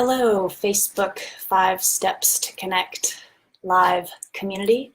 Hello, Facebook 5 Steps to Connect live community.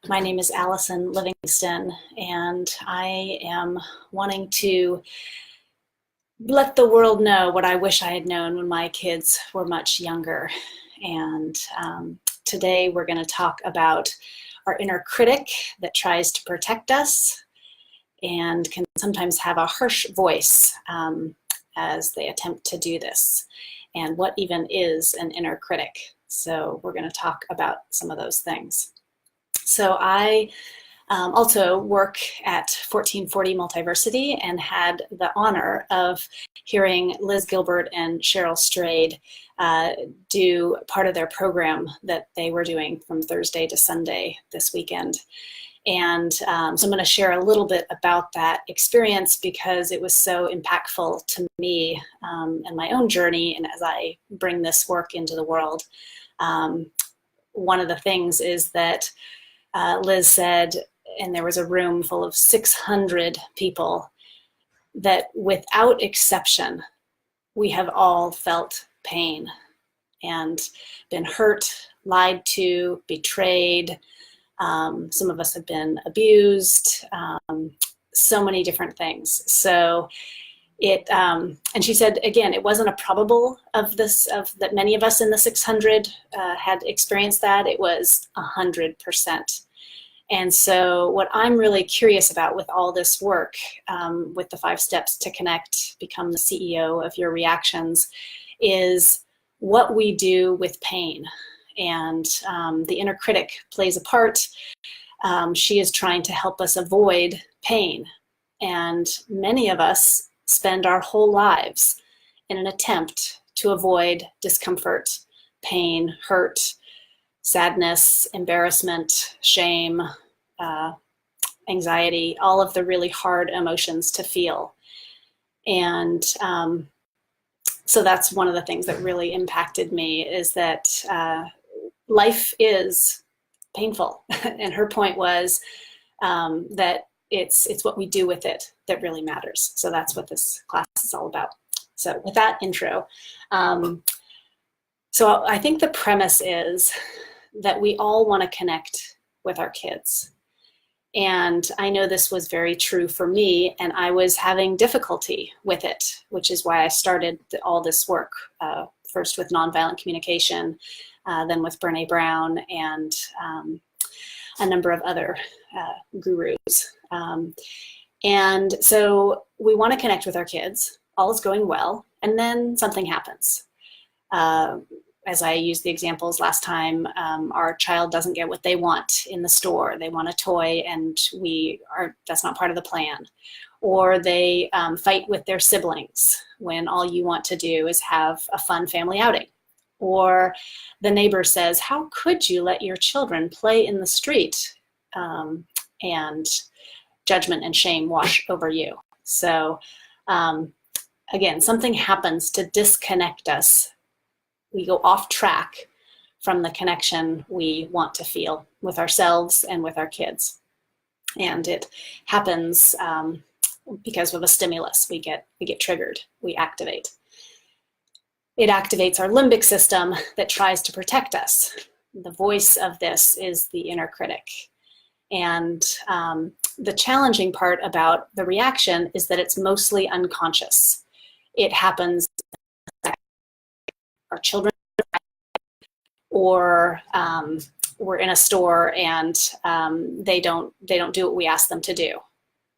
My name is Allison Livingston, and I am wanting to let the world know what I wish I had known when my kids were much younger. And today we're going to talk about our inner critic that tries to protect us and can sometimes have a harsh voice as they attempt to do this, and what even is an inner critic. So we're going to talk about some of those things. So I also work at 1440 Multiversity and had the honor of hearing Liz Gilbert and Cheryl Strayed do part of their program that they were doing from Thursday to Sunday this weekend. And so I'm going to share a little bit about that experience because it was so impactful to me and my own journey, and as I bring this work into the world. One of the things is that Liz said, and there was a room full of 600 people, that without exception, we have all felt pain and been hurt, lied to, betrayed. Some of us have been abused, so many different things. So it, and she said, again, it wasn't a probable that many of us in the 600 had experienced that. It was 100%. And so what I'm really curious about with all this work, with the 5 steps to connect, become the CEO of your reactions, is what we do with pain. And the inner critic plays a part. She is trying to help us avoid pain. And many of us spend our whole lives in an attempt to avoid discomfort, pain, hurt, sadness, embarrassment, shame, anxiety, all of the really hard emotions to feel. And so that's one of the things that really impacted me, is that life is painful. And her point was that it's what we do with it that really matters. So that's what this class is all about. So with that intro, so I think the premise is that we all want to connect with our kids. And I know this was very true for me, and I was having difficulty with it, which is why I started all this work, first with nonviolent communication, then with Brené Brown, and a number of other gurus. And so we want to connect with our kids, all is going well, and then something happens. As I used the examples last time, our child doesn't get what they want in the store. They want a toy, and that's not part of the plan. Or they fight with their siblings when all you want to do is have a fun family outing. Or the neighbor says, how could you let your children play in the street? And judgment and shame wash over you. So again, something happens to disconnect us. We go off track from the connection we want to feel with ourselves and with our kids. And it happens because of a stimulus. We get triggered, we activate. It activates our limbic system that tries to protect us. The voice of this is the inner critic. And the challenging part about the reaction is that it's mostly unconscious. It happens our children, or we're in a store and they don't do what we ask them to do.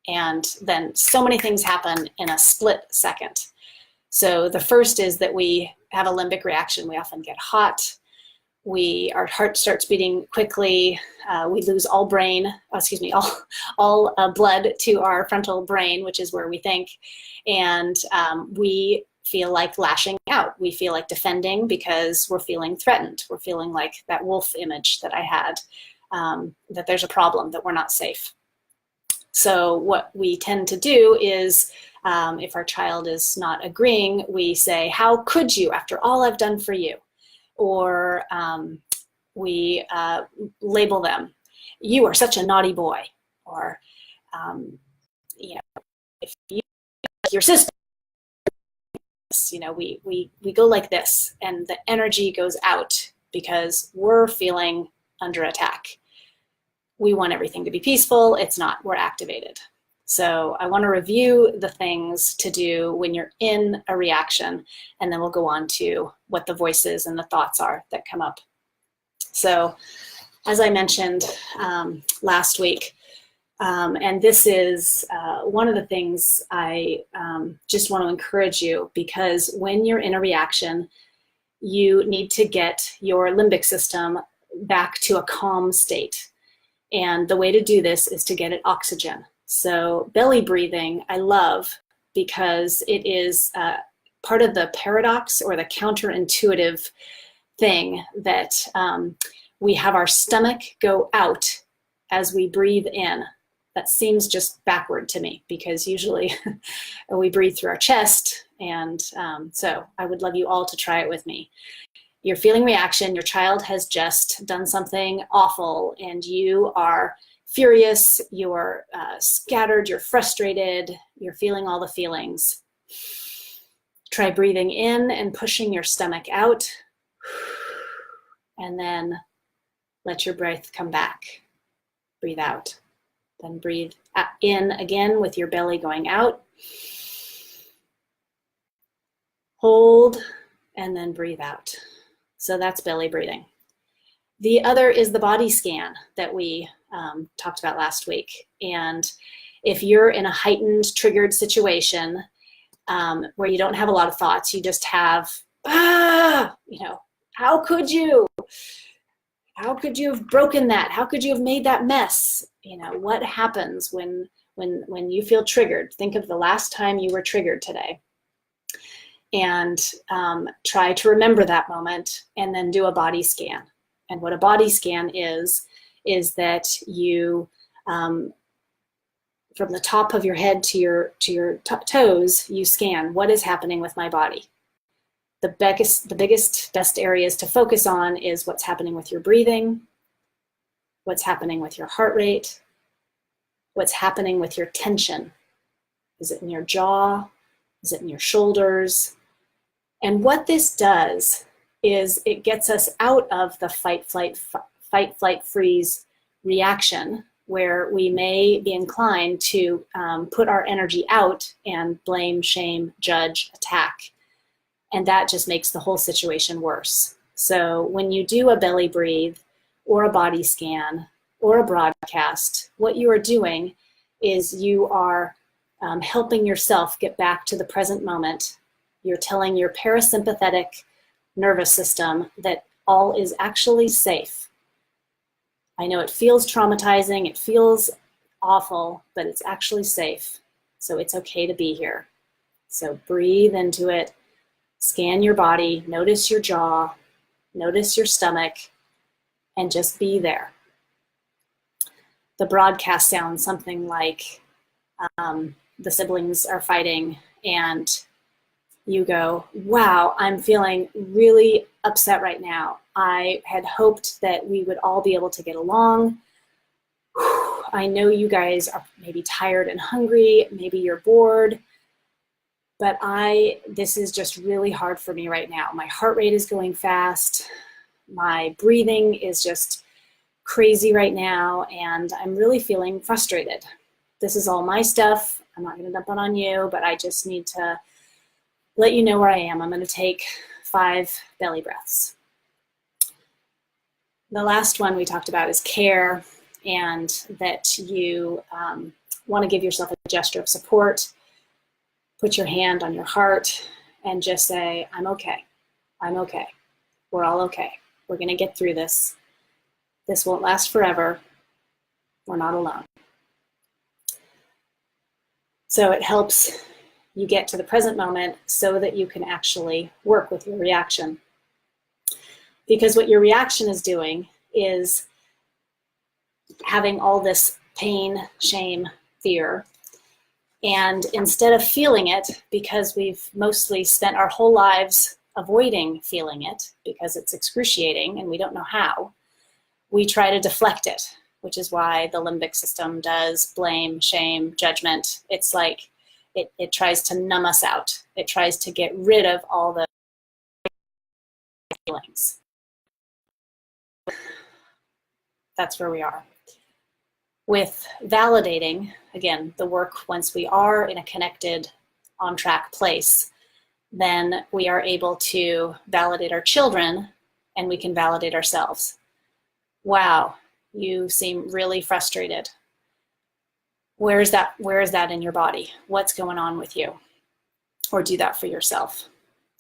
And then so many things happen in a split second. So the first is that we have a limbic reaction. We often get hot. Our heart starts beating quickly. We lose all blood to our frontal brain, which is where we think. And we feel like lashing out. We feel like defending because we're feeling threatened. We're feeling like that wolf image that I had, that there's a problem, that we're not safe. So what we tend to do is, if our child is not agreeing, we say, how could you, after all I've done for you? Or we label them, you are such a naughty boy. Or, if you, your sister, this. You know, we go like this, and the energy goes out because we're feeling under attack. We want everything to be peaceful. It's not. We're activated. So I want to review the things to do when you're in a reaction, and then we'll go on to what the voices and the thoughts are that come up. So as I mentioned last week, and this is one of the things I just want to encourage you, because when you're in a reaction, you need to get your limbic system back to a calm state. And the way to do this is to get it oxygen. So belly breathing, I love, because it is part of the paradox or the counterintuitive thing that we have our stomach go out as we breathe in. That seems just backward to me, because usually we breathe through our chest. And so I would love you all to try it with me. You're feeling reaction. Your child has just done something awful, and you are furious, you're scattered, you're frustrated, you're feeling all the feelings. Try breathing in and pushing your stomach out, and then let your breath come back. Breathe out. Then breathe in again with your belly going out. Hold, and then breathe out. So that's belly breathing. The other is the body scan that we talked about last week. And if you're in a heightened, triggered situation where you don't have a lot of thoughts, you just have, you know, how could you? How could you have broken that? How could you have made that mess? You know, what happens when you feel triggered? Think of the last time you were triggered today, and try to remember that moment, and then do a body scan. And what a body scan is that you, from the top of your head to your toes, you scan what is happening with my body. The biggest, best areas to focus on is what's happening with your breathing, what's happening with your heart rate, what's happening with your tension. Is it in your jaw? Is it in your shoulders? And what this does is it gets us out of the fight, flight, freeze reaction, where we may be inclined to put our energy out and blame, shame, judge, attack. And that just makes the whole situation worse. So when you do a belly breathe or a body scan or a broadcast, what you are doing is you are helping yourself get back to the present moment. You're telling your parasympathetic nervous system that all is actually safe. I know it feels traumatizing, it feels awful, but it's actually safe. So it's okay to be here. So breathe into it. Scan your body, notice your jaw, notice your stomach, and just be there. The broadcast sounds something like the siblings are fighting, and you go, wow, I'm feeling really upset right now. I had hoped that we would all be able to get along. I know you guys are maybe tired and hungry, maybe you're bored, but this is just really hard for me right now. My heart rate is going fast. My breathing is just crazy right now, and I'm really feeling frustrated. This is all my stuff. I'm not going to dump it on you, but I just need to let you know where I am. I'm going to take 5 belly breaths. The last one we talked about is care, and that you want to give yourself a gesture of support. Put your hand on your heart and just say, I'm okay. I'm okay. We're all okay. We're going to get through this. This won't last forever. We're not alone. So it helps you get to the present moment so that you can actually work with your reaction. Because what your reaction is doing is having all this pain, shame, fear. And instead of feeling it, because we've mostly spent our whole lives avoiding feeling it because it's excruciating and we don't know how, we try to deflect it, which is why the limbic system does blame, shame, judgment. It's like It tries to numb us out. It tries to get rid of all the feelings. That's where we are. With validating, again, the work, once we are in a connected, on-track place, then we are able to validate our children, and we can validate ourselves. Wow, you seem really frustrated. Where is that in your body? What's going on with you? Or do that for yourself.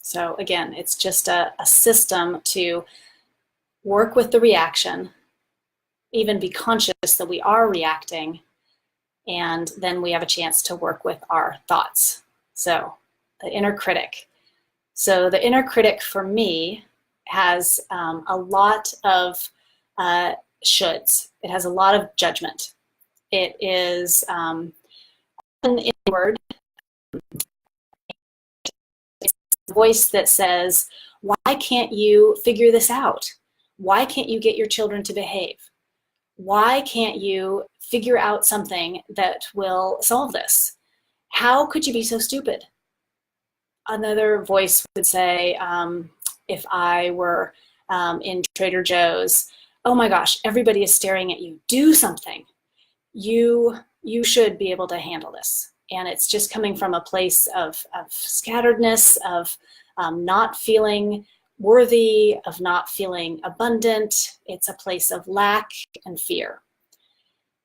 So again, it's just a system to work with the reaction, even be conscious that we are reacting, and then we have a chance to work with our thoughts. So the inner critic. So the inner critic for me has a lot of shoulds. It has a lot of judgment. It is an inward. It's a voice that says, why can't you figure this out? Why can't you get your children to behave? Why can't you figure out something that will solve this? How could you be so stupid? Another voice would say, if I were in Trader Joe's, oh my gosh, everybody is staring at you. Do something. You should be able to handle this. And it's just coming from a place of scatteredness, of not feeling worthy, of not feeling abundant. It's a place of lack and fear.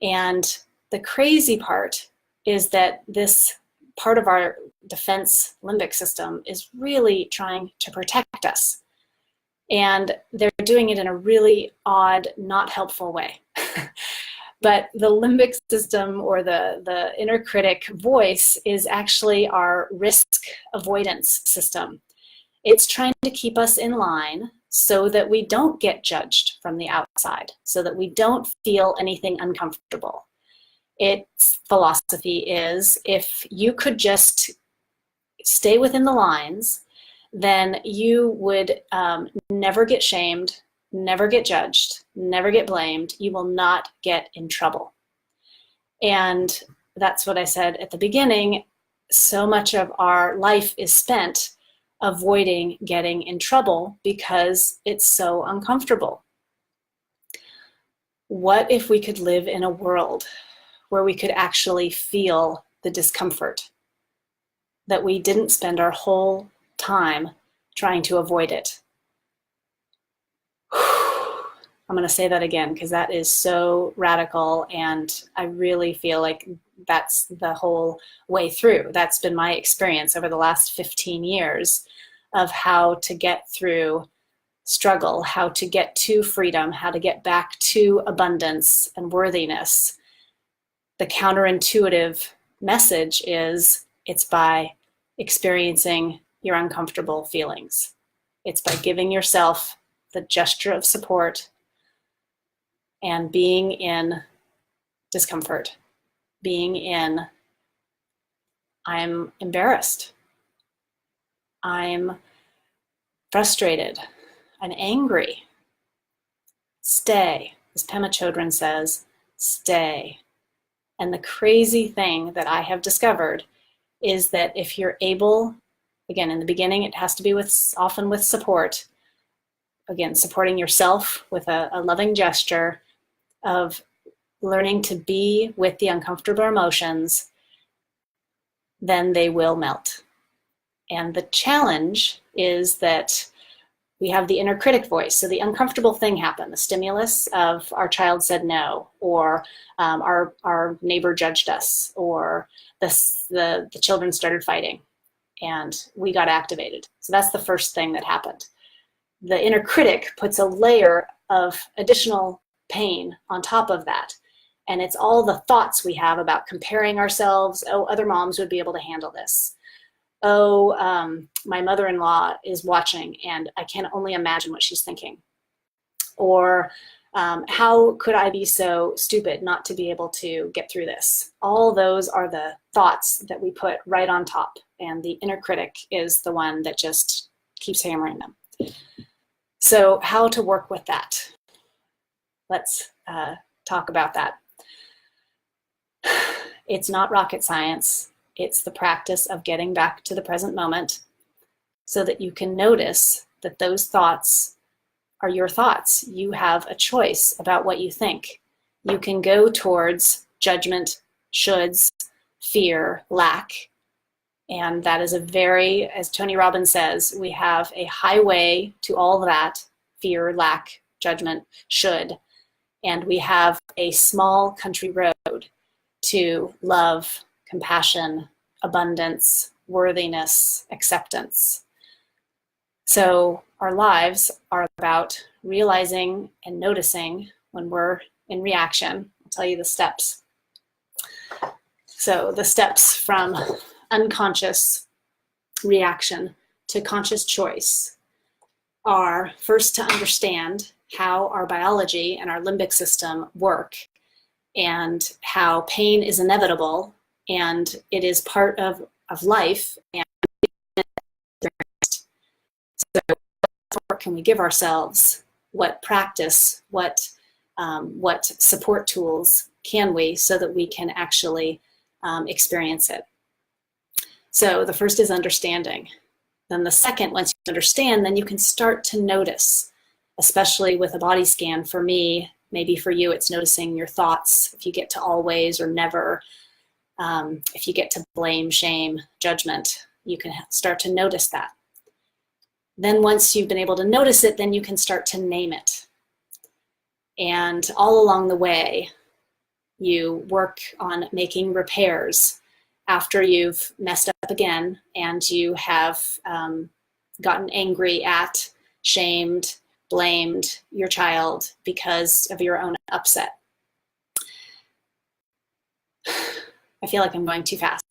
And the crazy part is that this part of our defense limbic system is really trying to protect us. And they're doing it in a really odd, not helpful way. But the limbic system, or the inner critic voice, is actually our risk avoidance system. It's trying to keep us in line so that we don't get judged from the outside, so that we don't feel anything uncomfortable. Its philosophy is, if you could just stay within the lines, then you would never get shamed, never get judged, never get blamed. You will not get in trouble. And that's what I said at the beginning. So much of our life is spent avoiding getting in trouble because it's so uncomfortable. What if we could live in a world where we could actually feel the discomfort, that we didn't spend our whole time trying to avoid it? I'm going to say that again because that is so radical, and I really feel like that's the whole way through. That's been my experience over the last 15 years of how to get through struggle, how to get to freedom, how to get back to abundance and worthiness. The counterintuitive message is, it's by experiencing your uncomfortable feelings. It's by giving yourself the gesture of support and being in discomfort, being in, I'm embarrassed, I'm frustrated, I'm angry. Stay. As Pema Chodron says, stay. And the crazy thing that I have discovered is that if you're able, again, in the beginning, it has to be often with support. Again, supporting yourself with a loving gesture of learning to be with the uncomfortable emotions, then they will melt. And the challenge is that we have the inner critic voice. So the uncomfortable thing happened, the stimulus of our child said no, or our neighbor judged us, or the children started fighting and we got activated. So that's the first thing that happened. The inner critic puts a layer of additional pain on top of that. And it's all the thoughts we have about comparing ourselves. Oh, other moms would be able to handle this. Oh, my mother-in-law is watching and I can only imagine what she's thinking. Or how could I be so stupid not to be able to get through this? All those are the thoughts that we put right on top. And the inner critic is the one that just keeps hammering them. So how to work with that? Let's talk about that. It's not rocket science. It's the practice of getting back to the present moment so that you can notice that those thoughts are your thoughts. You have a choice about what you think. You can go towards judgment, shoulds, fear, lack. And that is a very, as Tony Robbins says, we have a highway to all of that: fear, lack, judgment, should. And we have a small country road to love, compassion, abundance, worthiness, acceptance. So our lives are about realizing and noticing when we're in reaction. I'll tell you the steps. So the steps from unconscious reaction to conscious choice are, first, to understand how our biology and our limbic system work and how pain is inevitable and it is part of life. And so what support can we give ourselves? What practice, what support tools can we, so that we can actually experience it? So the first is understanding. Then the second, once you understand, then you can start to notice, especially with a body scan. For me, maybe for you, it's noticing your thoughts. If you get to always or never, if you get to blame, shame, judgment, you can start to notice that. Then once you've been able to notice it, then you can start to name it. And all along the way, you work on making repairs after you've messed up again and you have gotten angry at, shamed, blamed your child because of your own upset. I feel like I'm going too fast.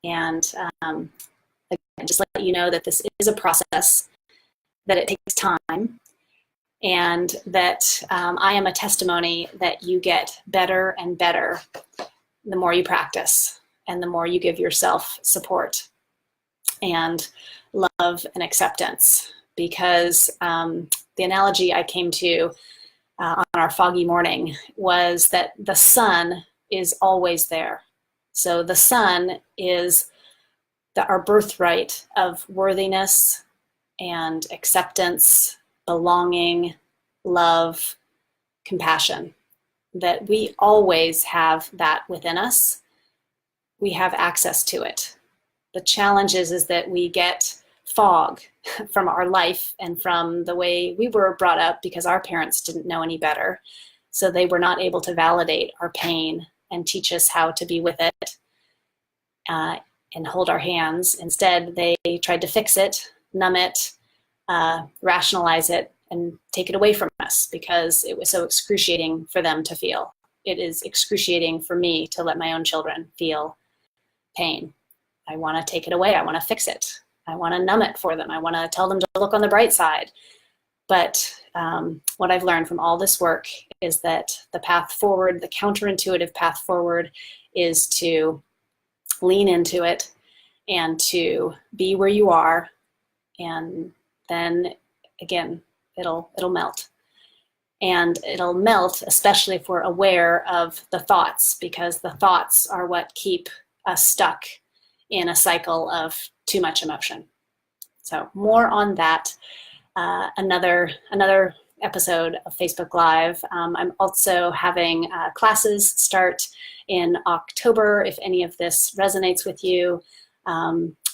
And again, just let you know that this is a process, that it takes time, and that I am a testimony that you get better and better the more you practice and the more you give yourself support and love and acceptance. Because the analogy I came to on our foggy morning was that the sun is always there. So the sun is our birthright of worthiness and acceptance, belonging, love, compassion, that we always have that within us. We have access to it. The challenge is that we get fog from our life and from the way we were brought up, because our parents didn't know any better. So they were not able to validate our pain and teach us how to be with it and hold our hands. Instead, they tried to fix it, numb it, rationalize it, and take it away from us because it was so excruciating for them to feel. It is excruciating for me to let my own children feel pain. I want to take it away. I want to fix it. I want to numb it for them. I want to tell them to look on the bright side. But what I've learned from all this work is that the path forward, the counterintuitive path forward, is to lean into it and to be where you are. And then again, it'll melt. And it'll melt, especially if we're aware of the thoughts, because the thoughts are what keep us stuck in a cycle of too much emotion. So more on that, another episode of Facebook Live. I'm also having classes start in October, if any of this resonates with you,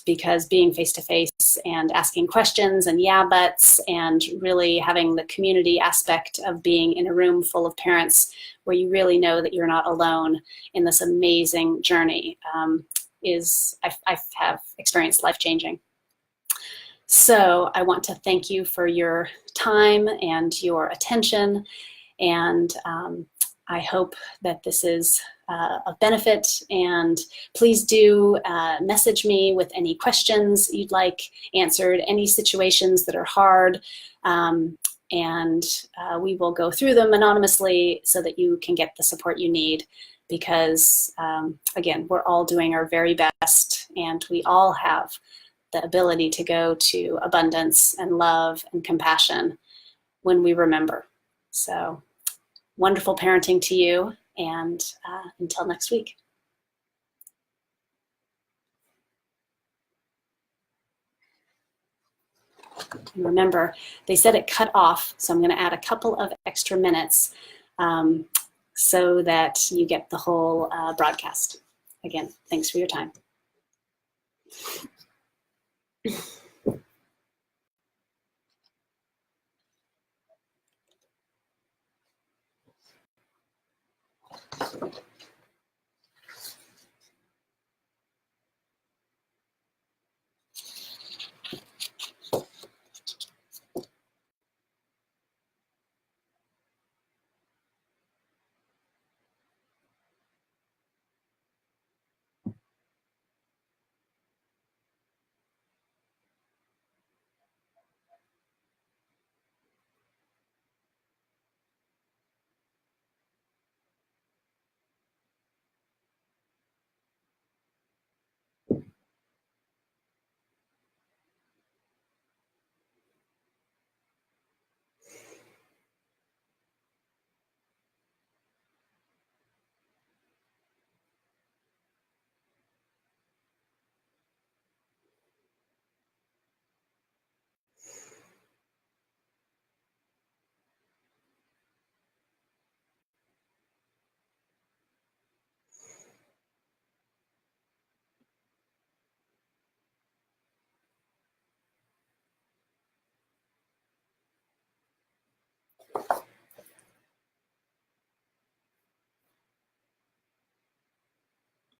because being face-to-face and asking questions and yeah buts and really having the community aspect of being in a room full of parents where you really know that you're not alone in this amazing journey I have experienced life-changing. So I want to thank you for your time and your attention, and I hope that this is of benefit, and please do message me with any questions you'd like answered, any situations that are hard, and we will go through them anonymously so that you can get the support you need, because again, we're all doing our very best, and we all have the ability to go to abundance and love and compassion when we remember. So wonderful parenting to you, and until next week. And remember, they said it cut off, so I'm going to add a couple of extra minutes so that you get the whole broadcast. Again, thanks for your time.